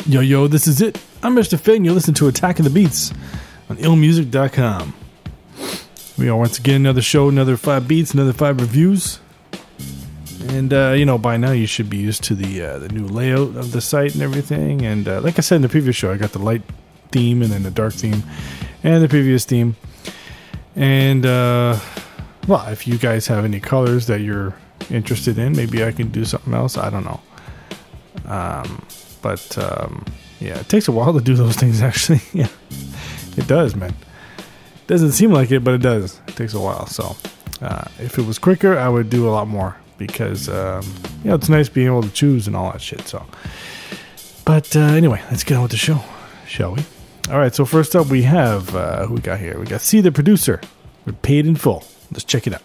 Yo, this is it. I'm Mr. Fig, and you're listening to Attacking the Beats on IllMuzik.com. We are once again another show, another 5 beats, another 5 reviews. And, by now you should be used to the new layout of the site and everything. And like I said in the previous show, I got the light theme and then the dark theme and the previous theme. And, if you guys have any colors that you're interested in, maybe I can do something else. I don't know. But it takes a while to do those things, actually. Yeah, it does, man. Doesn't seem like it, but it does. It takes a while. So if it was quicker, I would do a lot more because, it's nice being able to choose and all that shit. So, but anyway, let's get on with the show, shall we? All right, so first up we have, who we got here? We got See the Producer with Paid in Full. Let's check it out.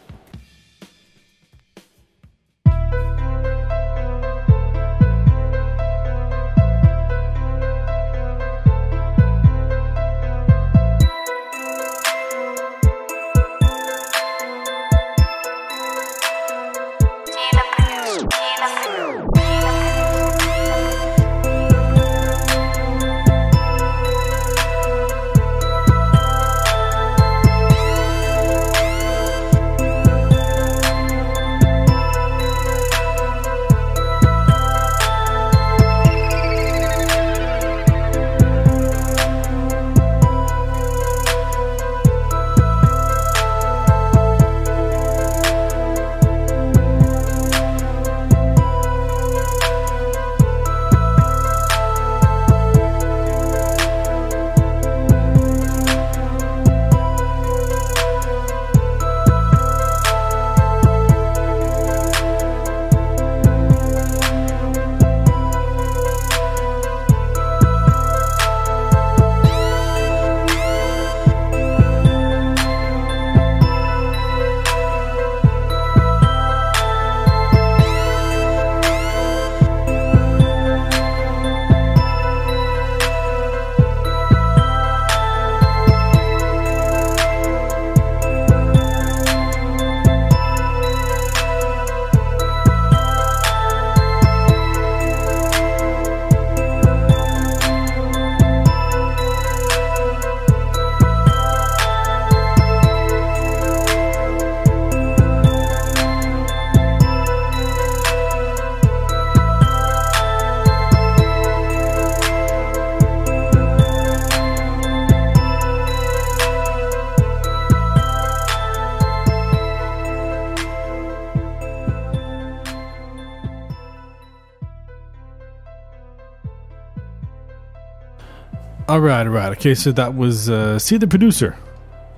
All right. Okay, so that was See the Producer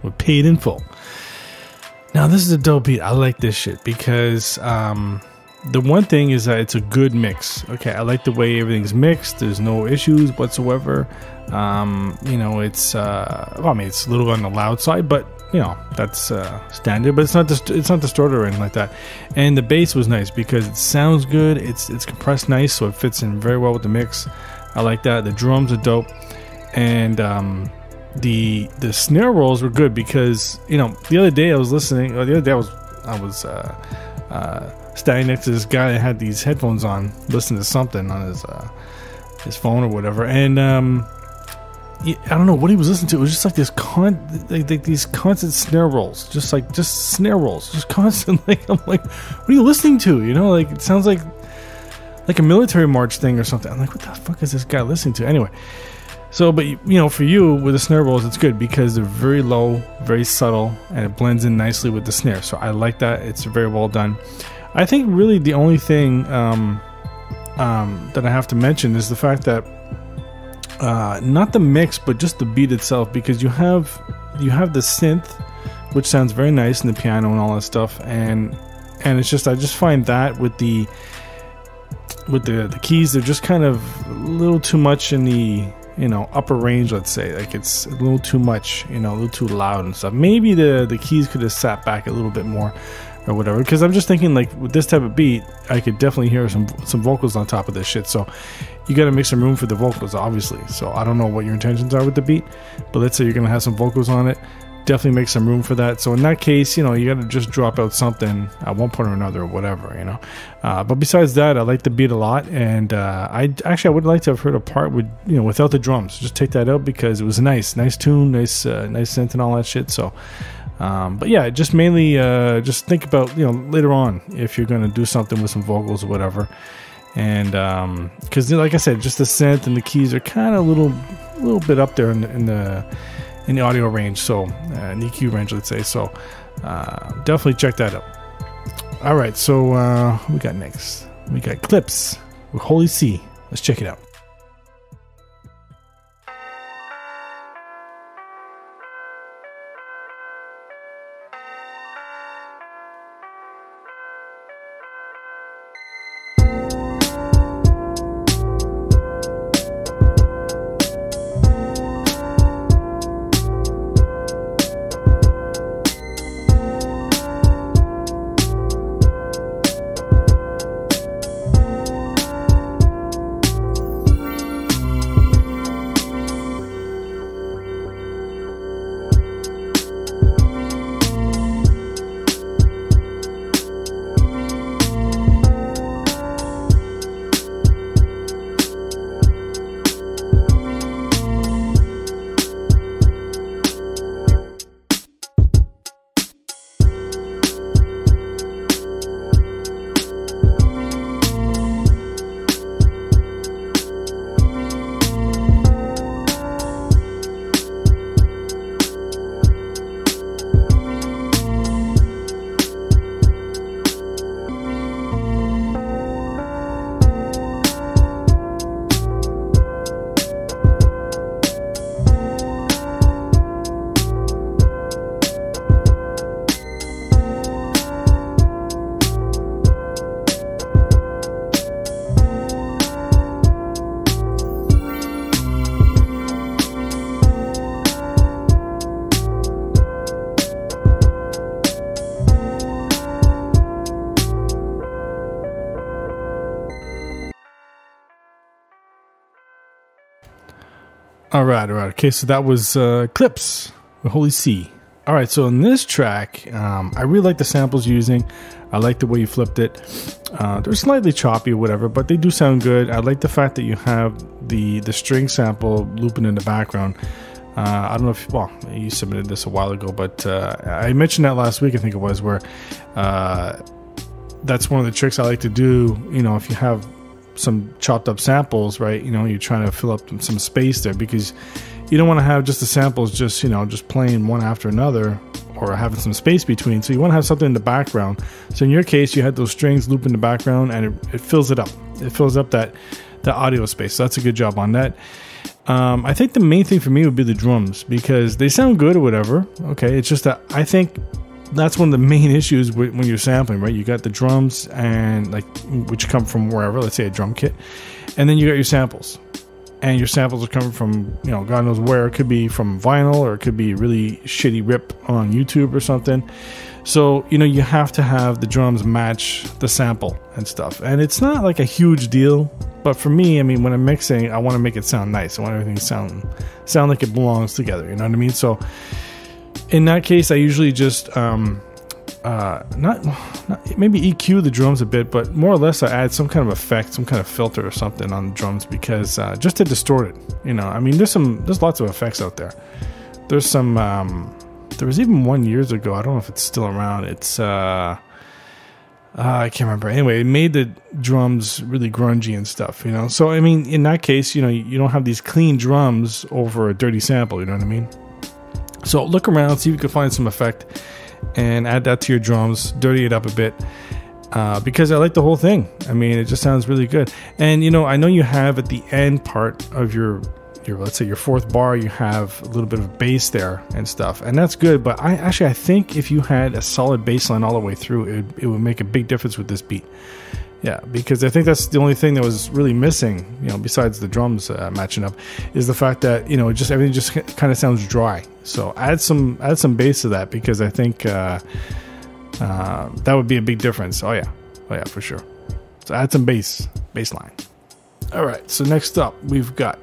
with Paid in Full. Now, this is a dope beat. I like this shit because the one thing is that it's a good mix. Okay, I like the way everything's mixed. There's no issues whatsoever. It's it's a little on the loud side, but that's standard. But it's not distorted or anything like that. And the bass was nice because it sounds good. It's compressed nice, so it fits in very well with the mix. I like that. The drums are dope. And the snare rolls were good because the other day I was listening. Or the other day I was standing next to this guy that had these headphones on, listening to something on his phone or whatever. And I don't know what he was listening to. It was just like this these constant snare rolls, just snare rolls, just constant. Like I'm like, what are you listening to? Like it sounds like a military march thing or something. I'm like, what the fuck is this guy listening to? Anyway. So, but for you with the snare rolls, it's good because they're very low, very subtle, and it blends in nicely with the snare. So I like that. It's very well done. I think really the only thing that I have to mention is the fact that not the mix, but just the beat itself, because you have the synth, which sounds very nice, and the piano and all that stuff, and it's just I just find that with the keys, they're just kind of a little too much in the upper range, let's say. Like it's a little too much, a little too loud and stuff. Maybe the keys could have sat back a little bit more. or whatever. Because I'm just thinking, like, with this type of beat, I could definitely hear some vocals on top of this shit. So you got to make some room for the vocals, obviously. So I don't know what your intentions are with the beat, but let's say you're gonna have some vocals on it. Definitely make some room for that. So in that case, you know, you got to just drop out something at one point or another, or whatever, you know. But besides that, I like the beat a lot, and I would like to have heard a part with, you know, without the drums. Just take that out because it was a nice tune, nice synth and all that shit. So, but yeah, just mainly just think about, you know, later on if you're gonna do something with some vocals or whatever, and because like I said, just the synth and the keys are kind of a little bit up there in the audio range, so in the EQ range, let's say. So definitely check that out. All right, so what we got next? We got Clips with Holy C. Let's check it out. All right. Okay, so that was Clips with Holy C. All right, so in this track, I really like the samples using. I like the way you flipped it. They're slightly choppy or whatever, but they do sound good. I like the fact that you have the string sample looping in the background. I don't know if, well, you submitted this a while ago, but I mentioned that last week, I think it was, where that's one of the tricks I like to do. You know, if you have some chopped up samples, right, you know, you're trying to fill up some space there, because you don't want to have just the samples just, you know, just playing one after another or having some space between. So you want to have something in the background. So in your case, you had those strings loop in the background, and it fills it up. It fills up that audio space. So that's a good job on that. I think the main thing for me would be the drums, because they sound good or whatever. Okay, it's just that I think that's one of the main issues when you're sampling, right? You got the drums, and like, which come from wherever, let's say a drum kit, and then you got your samples, and your samples are coming from, you know, God knows where. It could be from vinyl, or it could be a really shitty rip on YouTube or something. So, you know, you have to have the drums match the sample and stuff, and it's not like a huge deal. But for me, I mean, when I'm mixing, I want to make it sound nice. I want everything to sound like it belongs together. You know what I mean? So in that case, I usually just not maybe EQ the drums a bit, but more or less I add some kind of effect, some kind of filter or something on the drums, because just to distort it. You know, I mean, there's lots of effects out there. There's some. There was even one years ago. I don't know if it's still around. It's I can't remember. Anyway, it made the drums really grungy and stuff, you know. So, I mean, in that case, you know, you don't have these clean drums over a dirty sample, you know what I mean? So look around, see if you can find some effect, and add that to your drums, dirty it up a bit, because I like the whole thing. I mean, it just sounds really good. And, you know, I know you have at the end part of your let's say your fourth bar, you have a little bit of bass there and stuff, and that's good. But I think if you had a solid bass line all the way through, it would make a big difference with this beat. Yeah, because I think that's the only thing that was really missing, you know, besides the drums matching up, is the fact that, you know, just everything just kind of sounds dry. So add some bass to that, because I think That would be a big difference. Oh yeah, for sure. So add some bass line. All right, so next up we've got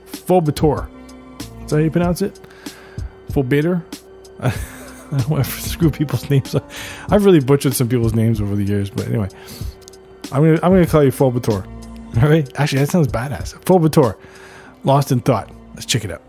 Fulbator. Is that how you pronounce it? Fulbator? I don't want to screw people's names up. I've really butchered some people's names over the years, but anyway, I'm gonna call you Fulbator. All right, actually that sounds badass. Fulbator, Lost in Thought. Let's check it out.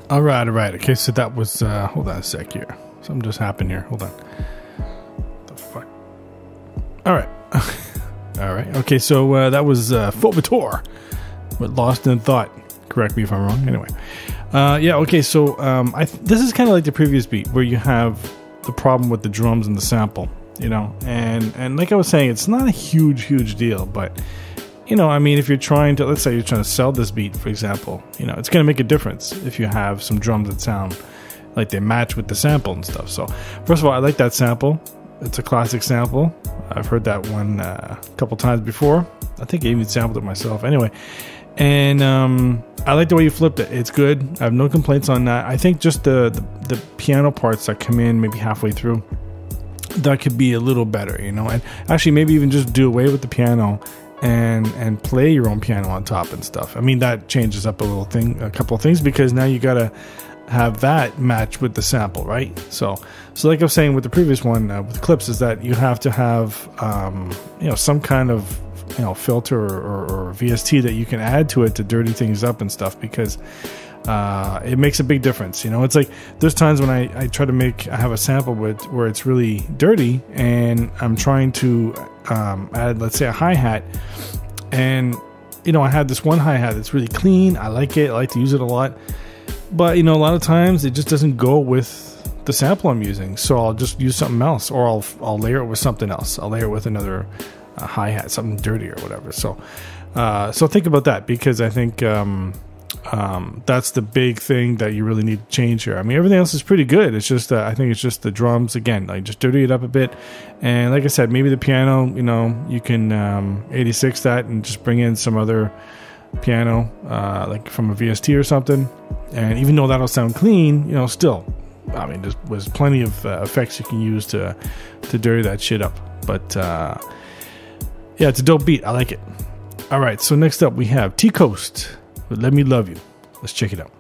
All right. Okay, so that was, hold on a sec here. Something just happened here. Hold on. What the fuck? All right. All right. Okay, so that was Fulbator with Lost in Thought. Correct me if I'm wrong. Anyway. Yeah, okay, so this is kind of like the previous beat where you have the problem with the drums and the sample, you know? And like I was saying, it's not a huge deal, but... You know, I mean, if you're trying to, let's say you're trying to sell this beat, for example, you know, it's going to make a difference if you have some drums that sound like they match with the sample and stuff. So, first of all, I like that sample. It's a classic sample. I've heard that one a couple times before. I think I even sampled it myself. Anyway, and I like the way you flipped it. It's good. I have no complaints on that. I think just the piano parts that come in maybe halfway through, that could be a little better, you know, and actually maybe even just do away with the piano and play your own piano on top and stuff. I mean, that changes up a couple of things, because now you gotta have that match with the sample, right? So like I was saying with the previous one with Clips, is that you have to have you know, some kind of, you know, filter or VST that you can add to it to dirty things up and stuff, because it makes a big difference. You know, it's like there's times when I try to I have a sample where it's really dirty, and I'm trying to add, let's say, a hi-hat, and you know, I have this one hi-hat that's really clean. I like it. I like to use it a lot, but you know, a lot of times it just doesn't go with the sample I'm using, so I'll just use something else, or I'll layer it with something else. I'll layer it with another hi-hat, something dirty or whatever. So think about that, because I think that's the big thing that you really need to change here. I mean, everything else is pretty good. It's just I think it's just the drums, again, like just dirty it up a bit. And like I said, maybe the piano, you know, you can 86 that and just bring in some other piano, like from a VST or something. And even though that'll sound clean, you know, still, I mean, there's plenty of effects you can use to dirty that shit up. But yeah, it's a dope beat. I like it. All right, so next up we have T-Coast with Let Me Love You. Let's check it out.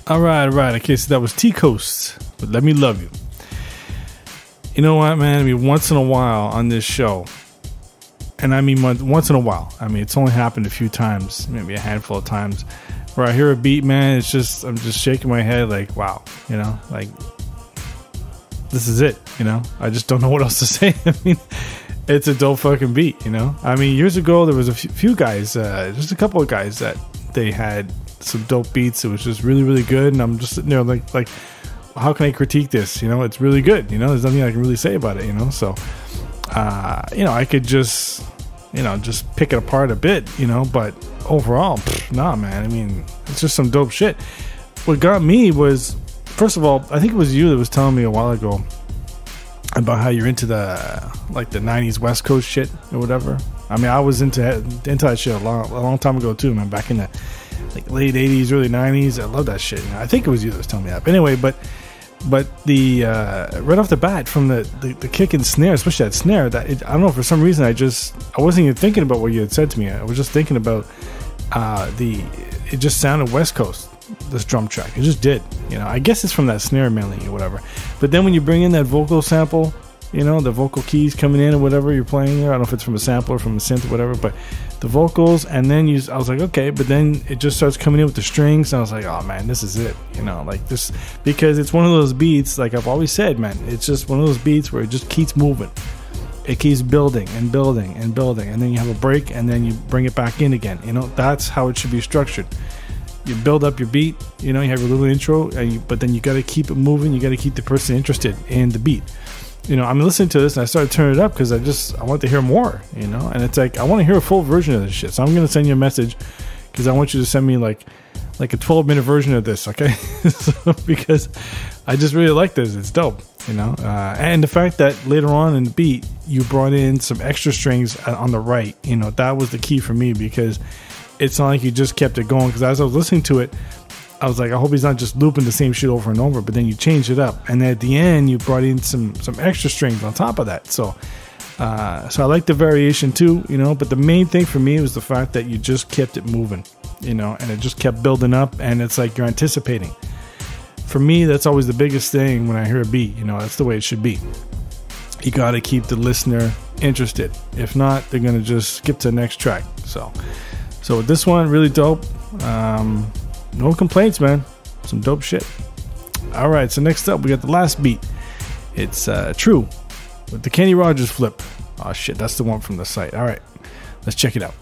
All right. Okay, so that was T Coast with Let Me Love You. You know what, man? I mean, once in a while on this show, and I mean once in a while. I mean, it's only happened a few times, maybe a handful of times, where I hear a beat, man. It's just, I'm just shaking my head like, wow, you know, like, this is it, you know? I just don't know what else to say. I mean, it's a dope fucking beat, you know? I mean, years ago, there was a few guys, just a couple of guys that they had some dope beats. It was just really, really good. And I'm just sitting there like, how can I critique this? You know, it's really good. You know, there's nothing I can really say about it, you know? So, you know, I could just, you know, just pick it apart a bit, you know, but overall, nah, man. I mean, it's just some dope shit. What got me was, first of all, I think it was you that was telling me a while ago about how you're into the, like, the 90s West Coast shit or whatever. I mean, I was into that shit a long time ago too, man. Back in the like late 80s, early 90s. I love that shit. I think it was you that was telling me that. But anyway, but the right off the bat, from the kick and snare, especially that snare, that I don't know, for some reason I wasn't even thinking about what you had said to me. I was just thinking about it just sounded West Coast, this drum track. It just did, you know. I guess it's from that snare mainly or whatever. But then when you bring in that vocal sample, you know, the vocal keys coming in or whatever you're playing there, I don't know if it's from a sample or from a synth or whatever, but the vocals, and then I was like, okay, but then it just starts coming in with the strings, and I was like, oh man, this is it, you know, like this, because it's one of those beats, like I've always said, man, it's just one of those beats where it just keeps moving. It keeps building and building and building, and then you have a break, and then you bring it back in again. You know, that's how it should be structured. You build up your beat, you know, you have your little intro, but then you got to keep it moving. You got to keep the person interested in the beat. You know, I'm listening to this and I started turning it up because I want to hear more, you know, and it's like, I want to hear a full version of this shit. So I'm going to send you a message because I want you to send me like a 12-minute version of this, okay? So, because I just really like this. It's dope, you know, and the fact that later on in the beat, you brought in some extra strings on the right, you know, that was the key for me, because it's not like you just kept it going. Because as I was listening to it, I was like, I hope he's not just looping the same shit over and over, but then you changed it up. And then at the end, you brought in some extra strings on top of that. So I like the variation too, you know, but the main thing for me was the fact that you just kept it moving, you know, and it just kept building up, and it's like you're anticipating. For me, that's always the biggest thing when I hear a beat, you know, that's the way it should be. You got to keep the listener interested. If not, they're going to just skip to the next track. So with this one, really dope. No complaints, man. Some dope shit. All right, so next up, we got the last beat. It's True with the Kenny Rogers flip. Oh, shit, that's the one from the site. All right, let's check it out.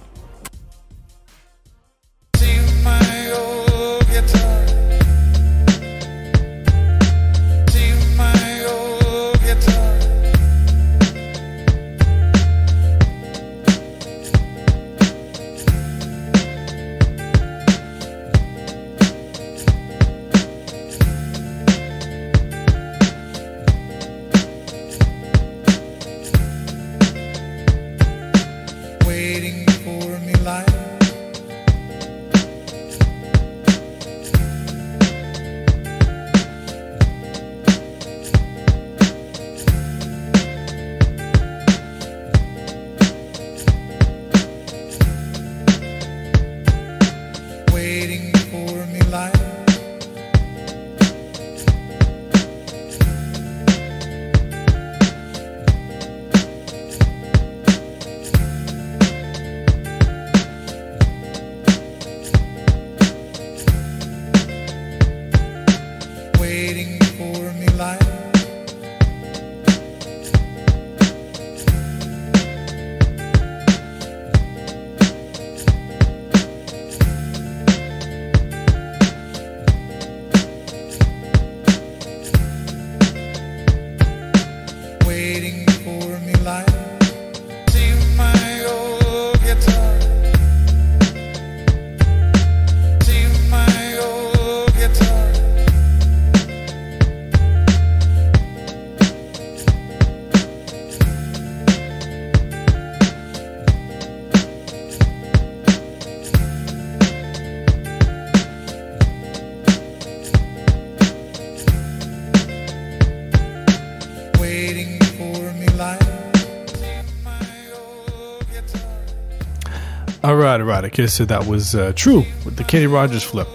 All right. Okay, so that was True with the Kenny Rogers flip.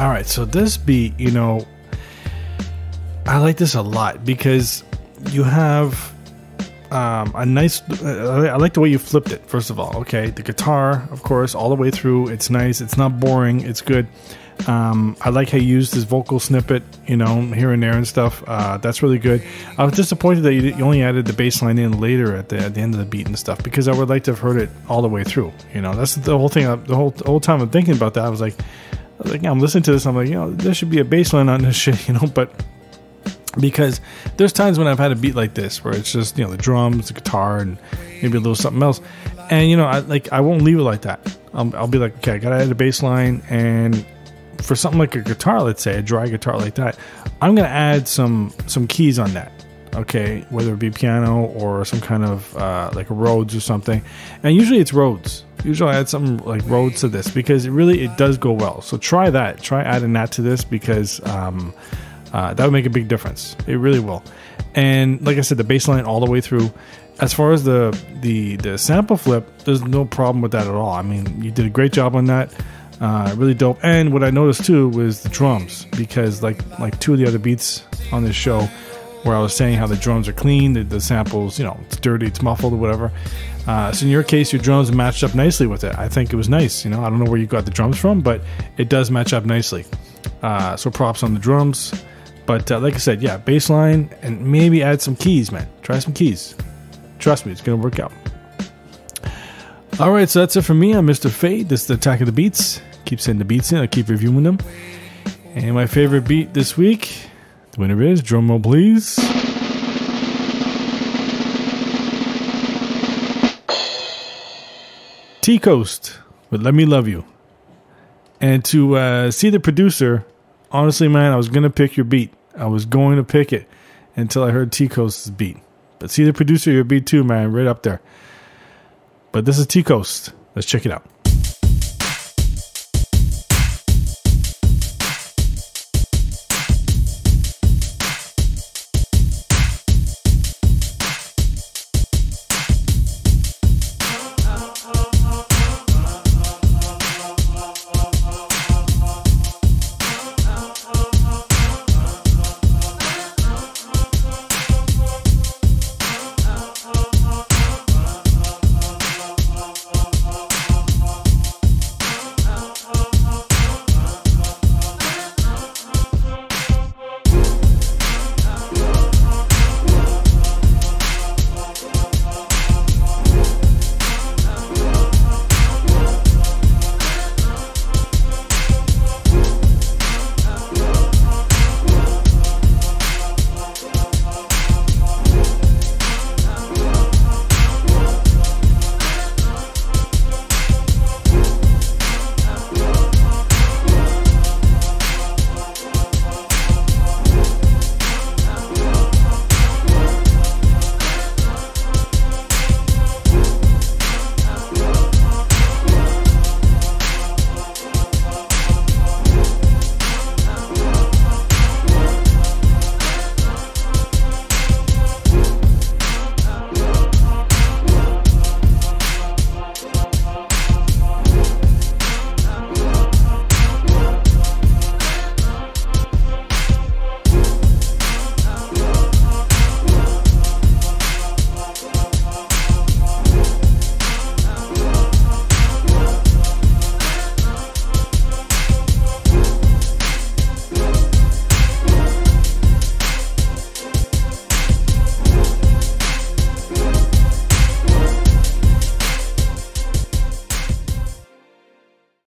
All right, so this beat, you know, I like this a lot because you have a nice. I like the way you flipped it. First of all, okay, the guitar, of course, all the way through. It's nice. It's not boring. It's good. I like how you used this vocal snippet, you know, here and there and stuff. That's really good. I was disappointed that you only added the bass line in later at the end of the beat and stuff, because I would like to have heard it all the way through. You know, that's the whole thing. The whole time I'm thinking about that, I was like, yeah, I'm listening to this. I'm like, you know, there should be a bass line on this shit, you know, but. Because there's times when I've had a beat like this where it's just, you know, the drums, the guitar, and maybe a little something else, and you know, I won't leave it like that. I'll be like, okay, I gotta add a bass line, and for something like a guitar, let's say a dry guitar like that, I'm gonna add some keys on that. Okay, whether it be piano or some kind of like a Rhodes or something, and usually it's Rhodes. Usually I add something like Rhodes to this because it does go well. So try that. Try adding that to this because. That would make a big difference. It really will. And like I said, the bass line all the way through. As far as the sample flip, there's no problem with that at all. I mean, you did a great job on that. Really dope. And what I noticed too was the drums, because like two of the other beats on this show where I was saying how the drums are clean, the samples, you know, it's dirty, it's muffled or whatever. So in your case, your drums matched up nicely with it. I think it was nice. You know, I don't know where you got the drums from, but it does match up nicely. So props on the drums. But like I said, yeah, bass line and maybe add some keys, man. Try some keys. Trust me, it's going to work out. All right, so that's it for me. I'm Mr. Fade. This is the Attack of the Beats. Keep sending the beats in. I keep reviewing them. And my favorite beat this week, the winner is, drum roll please, T-Coast with Let Me Love You. And to see the producer, honestly, man, I was going to pick your beat. I was going to pick it until I heard T-Coast's beat. But see the producer, your beat too, man, right up there. But this is T-Coast. Let's check it out.